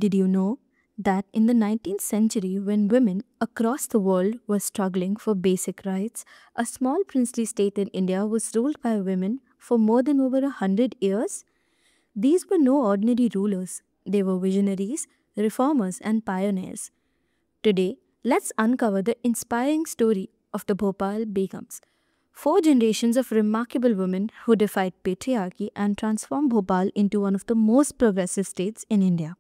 Did you know that in the 19th century, when women across the world were struggling for basic rights, a small princely state in India was ruled by women for more than over 100 years? These were no ordinary rulers, they were visionaries, reformers, and pioneers. Today, let's uncover the inspiring story of the Bhopal Begums. Four generations of remarkable women who defied patriarchy and transformed Bhopal into one of the most progressive states in India.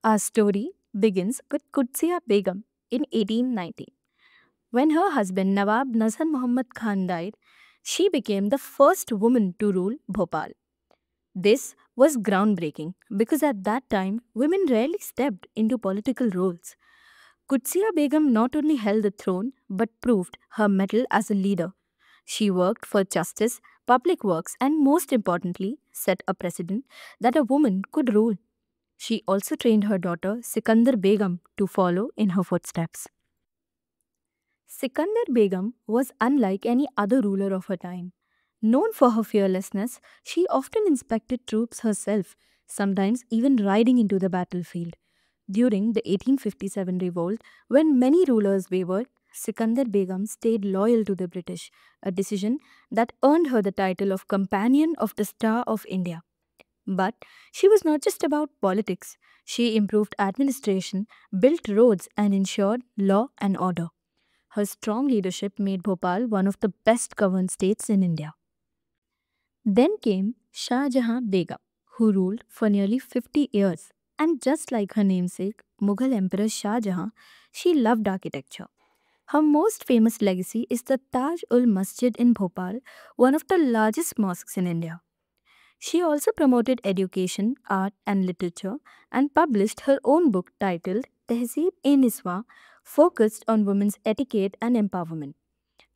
Our story begins with Qudsiya Begum in 1890. When her husband Nawab Nazar Muhammad Khan died, she became the first woman to rule Bhopal. This was groundbreaking because at that time women rarely stepped into political roles. Qudsiya Begum not only held the throne but proved her mettle as a leader. She worked for justice, public works, and most importantly, set a precedent that a woman could rule. She also trained her daughter Sikandar Begum to follow in her footsteps. Sikandar Begum was unlike any other ruler of her time. Known for her fearlessness, she often inspected troops herself, sometimes even riding into the battlefield. During the 1857 revolt, when many rulers wavered, Sikandar Begum stayed loyal to the British, a decision that earned her the title of Companion of the Star of India. But she was not just about politics. She improved administration, built roads, and ensured law and order. Her strong leadership made Bhopal one of the best governed states in India. Then came Shah Jahan Begum, who ruled for nearly 50 years. And just like her namesake, Mughal Emperor Shah Jahan, she loved architecture. Her most famous legacy is the Taj ul Masjid in Bhopal, one of the largest mosques in India. She also promoted education, art, and literature and published her own book titled Tehzeeb-e-Niswa, focused on women's etiquette and empowerment.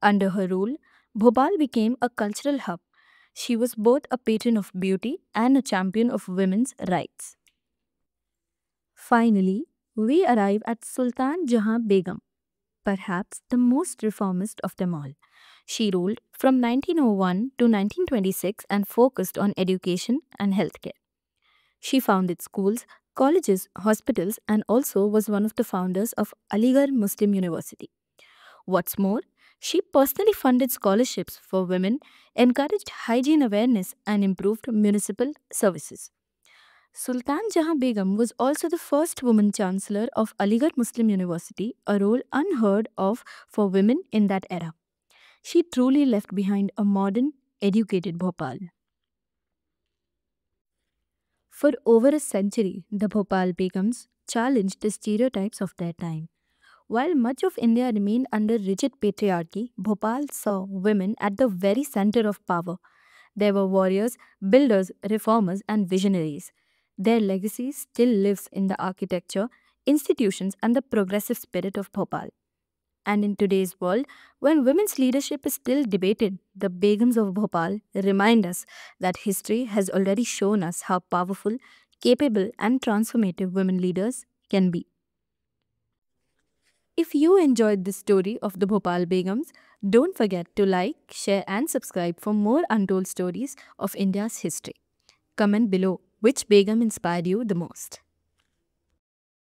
Under her rule, Bhopal became a cultural hub. She was both a patron of beauty and a champion of women's rights. Finally, we arrive at Sultan Jahan Begum, perhaps the most reformist of them all. She ruled from 1901 to 1926 and focused on education and healthcare. She founded schools, colleges, hospitals, and also was one of the founders of Aligarh Muslim University. What's more, she personally funded scholarships for women, encouraged hygiene awareness, and improved municipal services. Sultan Jahan Begum was also the first woman chancellor of Aligarh Muslim University, a role unheard of for women in that era. She truly left behind a modern, educated Bhopal. For over a century, the Bhopal Begums challenged the stereotypes of their time. While much of India remained under rigid patriarchy, Bhopal saw women at the very center of power. They were warriors, builders, reformers, and visionaries. Their legacy still lives in the architecture, institutions, and the progressive spirit of Bhopal. And in today's world, when women's leadership is still debated, the Begums of Bhopal remind us that history has already shown us how powerful, capable, and transformative women leaders can be. If you enjoyed this story of the Bhopal Begums, don't forget to like, share, and subscribe for more untold stories of India's history. Comment below which Begum inspired you the most.